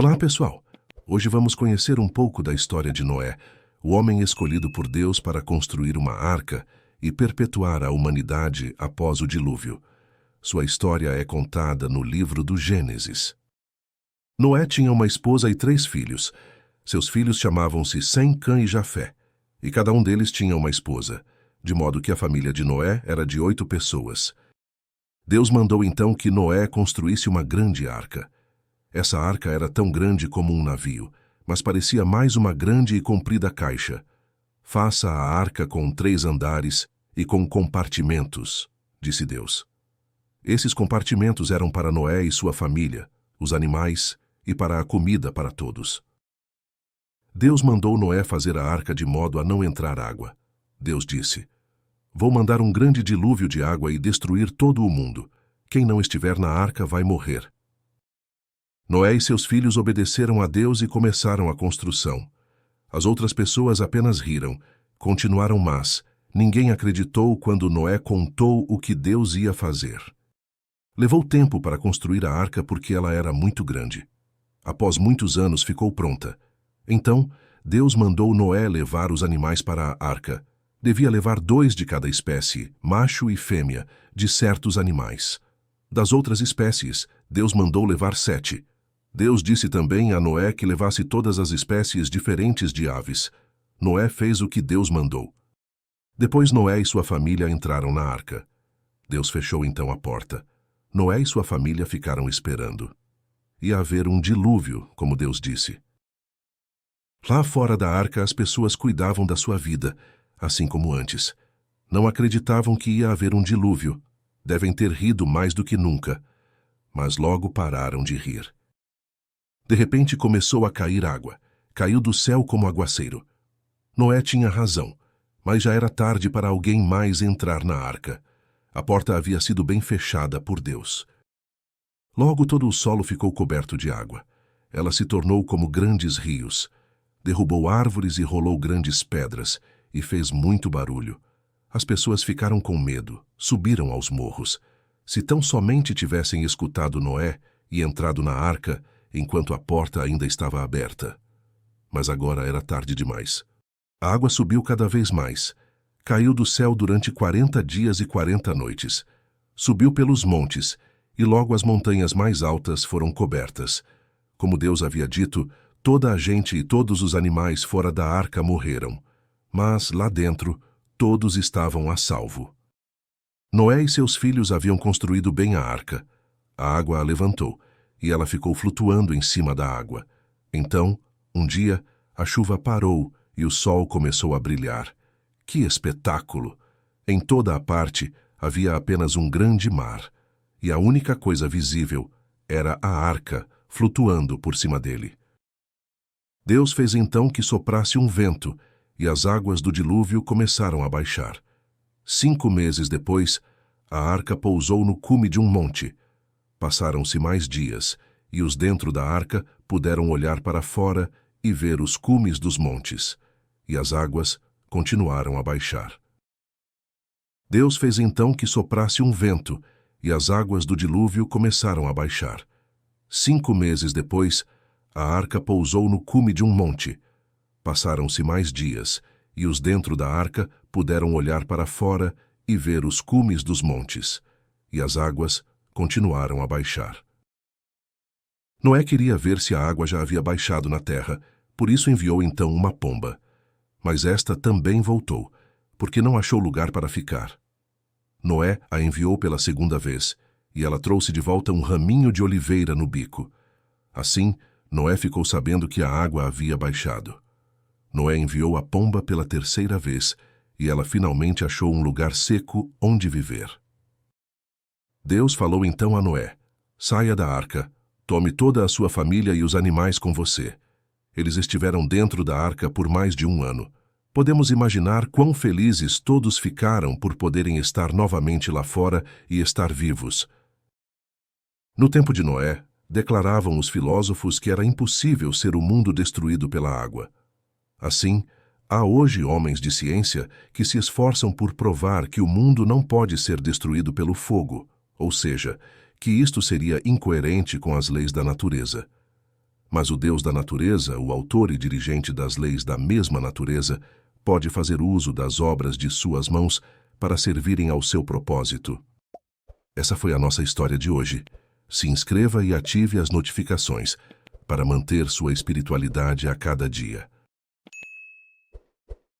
Olá, pessoal! Hoje vamos conhecer um pouco da história de Noé, o homem escolhido por Deus para construir uma arca e perpetuar a humanidade após o dilúvio. Sua história é contada no livro do Gênesis. Noé tinha uma esposa e 3 filhos. Seus filhos chamavam-se Sem, Cã e Jafé, e cada um deles tinha uma esposa, de modo que a família de Noé era de 8 pessoas. Deus mandou então que Noé construísse uma grande arca. Essa arca era tão grande como um navio, mas parecia mais uma grande e comprida caixa. Faça a arca com 3 andares e com compartimentos, disse Deus. Esses compartimentos eram para Noé e sua família, os animais e para a comida para todos. Deus mandou Noé fazer a arca de modo a não entrar água. Deus disse: "Vou mandar um grande dilúvio de água e destruir todo o mundo. Quem não estiver na arca vai morrer." Noé e seus filhos obedeceram a Deus e começaram a construção. As outras pessoas apenas riram, continuaram, mas ninguém acreditou quando Noé contou o que Deus ia fazer. Levou tempo para construir a arca porque ela era muito grande. Após muitos anos ficou pronta. Então, Deus mandou Noé levar os animais para a arca. Devia levar 2 de cada espécie, macho e fêmea, de certos animais. Das outras espécies, Deus mandou levar 7. Deus disse também a Noé que levasse todas as espécies diferentes de aves. Noé fez o que Deus mandou. Depois Noé e sua família entraram na arca. Deus fechou então a porta. Noé e sua família ficaram esperando. Ia haver um dilúvio, como Deus disse. Lá fora da arca as pessoas cuidavam da sua vida, assim como antes. Não acreditavam que ia haver um dilúvio. Devem ter rido mais do que nunca. Mas logo pararam de rir. De repente começou a cair água. Caiu do céu como aguaceiro. Noé tinha razão, mas já era tarde para alguém mais entrar na arca. A porta havia sido bem fechada por Deus. Logo todo o solo ficou coberto de água. Ela se tornou como grandes rios. Derrubou árvores e rolou grandes pedras, e fez muito barulho. As pessoas ficaram com medo, subiram aos morros. Se tão somente tivessem escutado Noé e entrado na arca, enquanto a porta ainda estava aberta. Mas agora era tarde demais. A água subiu cada vez mais. Caiu do céu durante 40 dias e 40 noites. Subiu pelos montes, e logo as montanhas mais altas foram cobertas. Como Deus havia dito, toda a gente e todos os animais fora da arca morreram. Mas, lá dentro, todos estavam a salvo. Noé e seus filhos haviam construído bem a arca. A água a levantou, e ela ficou flutuando em cima da água. Então, um dia, a chuva parou e o sol começou a brilhar. Que espetáculo! Em toda a parte havia apenas um grande mar, e a única coisa visível era a arca flutuando por cima dele. Deus fez então que soprasse um vento, e as águas do dilúvio começaram a baixar. 5 meses depois, a arca pousou no cume de um monte. Passaram-se mais dias, e os dentro da arca puderam olhar para fora e ver os cumes dos montes, e as águas continuaram a baixar. Deus fez então que soprasse um vento, e as águas do dilúvio começaram a baixar. 5 meses depois, a arca pousou no cume de um monte. Passaram-se mais dias, e os dentro da arca puderam olhar para fora e ver os cumes dos montes, e as águas continuaram a baixar. Noé queria ver se a água já havia baixado na terra, por isso enviou então uma pomba. Mas esta também voltou, porque não achou lugar para ficar. Noé a enviou pela 2ª vez, e ela trouxe de volta um raminho de oliveira no bico. Assim, Noé ficou sabendo que a água havia baixado. Noé enviou a pomba pela 3ª vez, e ela finalmente achou um lugar seco onde viver. Deus falou então a Noé: "Saia da arca, tome toda a sua família e os animais com você." Eles estiveram dentro da arca por mais de 1 ano. Podemos imaginar quão felizes todos ficaram por poderem estar novamente lá fora e estar vivos. No tempo de Noé, declaravam os filósofos que era impossível ser o mundo destruído pela água. Assim, há hoje homens de ciência que se esforçam por provar que o mundo não pode ser destruído pelo fogo, ou seja, que isto seria incoerente com as leis da natureza. Mas o Deus da natureza, o autor e dirigente das leis da mesma natureza, pode fazer uso das obras de suas mãos para servirem ao seu propósito. Essa foi a nossa história de hoje. Se inscreva e ative as notificações para manter sua espiritualidade a cada dia.